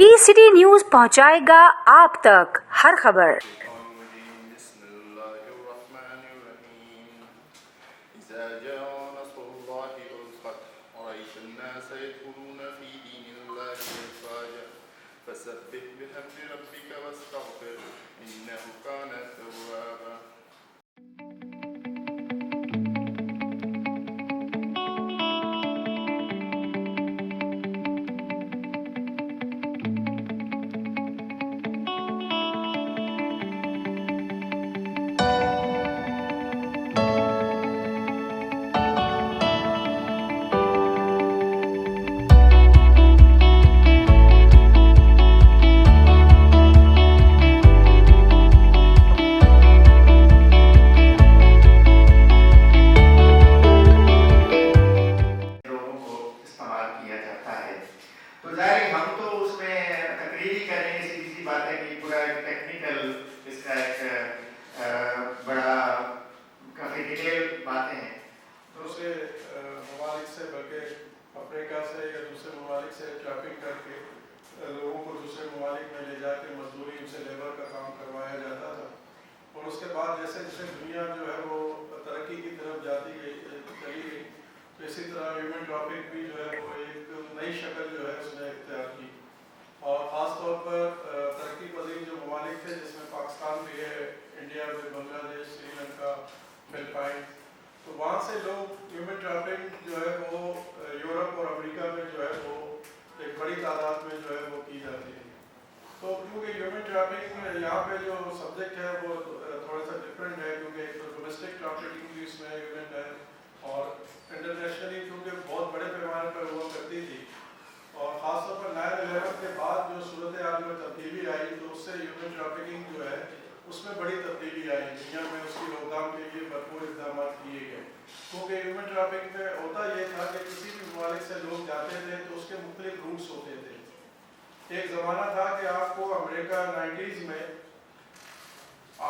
City news पहुंचाएगा आप तक हर खबर। अफ्रीका से या दूसरे ममालिक से ट्रैफिक करके लोगों को दूसरे ममालिक में ले जाके मजदूरी उनसे लेबर का काम करवाया जाता था। और उसके बाद जैसे जैसे दुनिया जो है वो तरक्की की तरफ चली गई, तो इसी तरह ह्यूमन ट्रैफिक भी जो है वो एक नई शक्ल जो है उसने इख्तियार की। और ख़ास तौर पर तरक्की पजीर जो ममालिक थे जिसमें पाकिस्तान भी है, इंडिया भी, बांग्लादेश, श्रीलंका, फिलिपाइन, तो वहाँ से लोग ह्यूमन ट्रैफिक जो है वो यूरोप और अमेरिका में जो है वो एक बड़ी तादाद में जो है वो की जाती है। तो क्योंकि ह्यूमन ट्रैफिक में यहाँ पे जो सब्जेक्ट है वो थोड़ा सा डिफरेंट है, क्योंकि एक तो डोमेस्टिक ट्रैफिकिंग भी इसमें इवेंट है और इंटरनेशनली क्योंकि बहुत बड़े पैमाने पर हुआ करती थी। और ख़ासतौर पर 9/11 के बाद जो सूरत हाल में तब्दीली आई तो उससे ह्यूमन ट्रैफिकिंग जो है उसमें बड़ी तब्दीली आई, दुनिया में उसकी रोकथाम के लिए भरपूर इक़दाम किए गए। क्योंकि ह्यूमन ट्रैफिक में होता ये था कि किसी भी ममालिक से लोग जाते थे तो उसके मुख्तलिफ रूट्स होते थे। एक ज़माना था कि आपको अमेरिका 90s में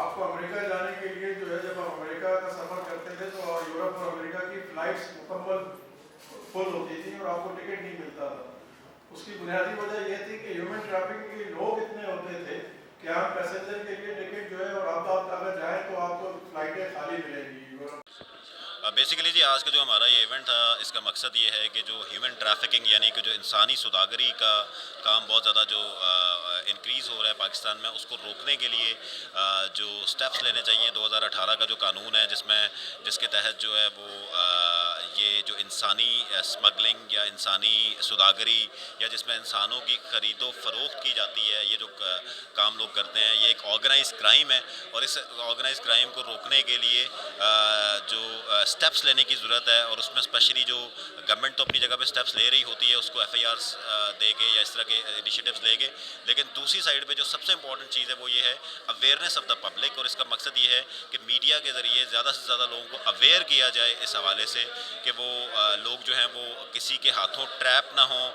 आपको अमेरिका जाने के लिए जो है जब आप अमेरिका का सफ़र करते थे तो यूरोप और अमेरिका की फ़्लाइट्स मुकम्मल फुल होती थी और आपको टिकट नहीं मिलता था। उसकी बुनियादी वजह यह थी कि ह्यूमन ट्रैफिक के लोग इतने होते थे कि आप पैसेंजर के लिए टिकट जो है और आप अगर जाएँ तो आपको फ़्लाइटें खाली मिलेंगी। बेसिकली जी आज का जो हमारा ये इवेंट था इसका मकसद ये है कि जो ह्यूमन ट्रैफिकिंग यानी कि जो इंसानी सौदागरी का काम बहुत ज़्यादा जो इंक्रीज़ हो रहा है पाकिस्तान में, उसको रोकने के लिए जो स्टेप्स लेने चाहिए। 2018 का जो कानून है जिसके तहत जो है वो ये जो इंसानी स्मगलिंग या इंसानी सौदागरी या जिसमें इंसानों की ख़रीदो फ़रोख्त की जाती है, ये जो काम लोग करते हैं ये एक ऑर्गेनाइज क्राइम है। और इस ऑर्गेनाइज क्राइम को रोकने के लिए जो स्टेप्स लेने की ज़रूरत है और उसमें स्पेशली जो गवर्नमेंट तो अपनी जगह पे स्टेप्स ले रही होती है उसको FIRs दे के या इस तरह के इनिशिएटिव्स ले के, लेकिन दूसरी साइड पे जो सबसे इंपॉर्टेंट चीज़ है वो ये है अवेयरनेस ऑफ द पब्लिक। और इसका मकसद ये है कि मीडिया के ज़रिए ज़्यादा से ज़्यादा लोगों को अवेयर किया जाए इस हवाले से कि वो लोग जो हैं वो किसी के हाथों ट्रैप ना हों,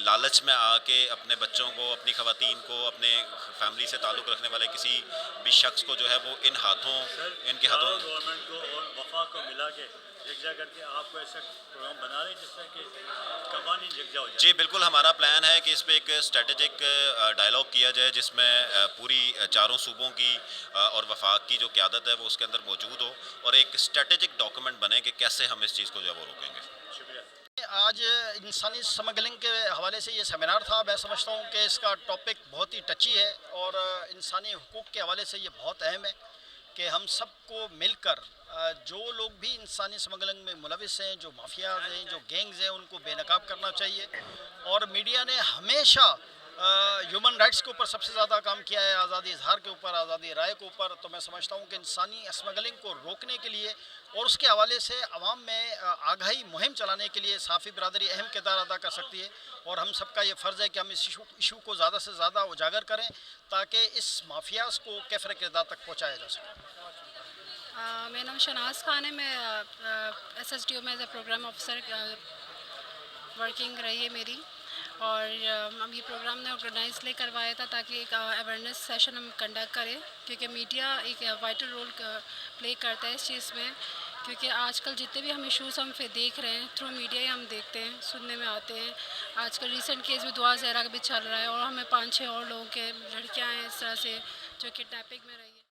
लालच में आके अपने बच्चों को, अपनी ख़वातीन को, अपने फैमिली से ताल्लुक़ रखने वाले किसी भी शख्स को जो है वो इनके हाथों गवर्नमेंट को और वफा को मिला के यकजा करके आपको ऐसा प्रोग्राम बना रहे जिससे कि कमानी यकजा हो जाए। जी बिल्कुल, हमारा प्लान है कि इस पर एक स्ट्रेटेजिक डायलॉग किया जाए जिसमें पूरी चारों सूबों की और वफाक की जो क़यादत है वो उसके अंदर मौजूद हो और एक स्ट्रेटेजिक डॉक्यूमेंट बने कि कैसे हम इस चीज़ को जो है वो रोकेंगे। आज इंसानी स्मगलिंग के हवाले से ये सेमिनार था। मैं समझता हूँ कि इसका टॉपिक बहुत ही टची है और इंसानी हुकूक के हवाले से ये बहुत अहम है कि हम सबको मिलकर जो लोग भी इंसानी स्मगलिंग में मुलविस हैं, जो माफियाज हैं, जो गैंग्स हैं, उनको बेनकाब करना चाहिए। और मीडिया ने हमेशा ह्यूमन राइट्स के ऊपर सबसे ज़्यादा काम किया है, आज़ादी इजहार के ऊपर, आज़ादी राय के ऊपर। तो मैं समझता हूँ कि इंसानी स्मगलिंग को रोकने के लिए और उसके हवाले से आवाम में आगाही मुहिम चलाने के लिए साफ़ी बिरादरी अहम किरदार अदा कर सकती है। और हम सबका ये फ़र्ज़ है कि हम इस इशू को ज़्यादा से ज़्यादा उजागर करें ताकि इस माफियाज़ को कैफ़र किरदार तक पहुँचाया जा सके। मेरा नाम शनाज खान है। मैं SSDO में as a program officer working रही है मेरी। और हम ये प्रोग्राम ने ऑर्गेनाइज ले करवाया था ताकि एक अवेयरनेस सेशन हम कंडक्ट करें, क्योंकि मीडिया एक वाइटल रोल प्ले करता है इस चीज़ में। क्योंकि आजकल जितने भी हम इश्यूज़ हम फिर देख रहे हैं थ्रू मीडिया ही हम देखते हैं, सुनने में आते हैं। آج کل ریسنٹ کیس بھی دعا زہرا کا بھی چل رہا ہے، اور ہمیں 5-6 اور لوگوں کے لڑکیاں ہیں اس طرح سے جو کڈنیپنگ میں رہی ہے.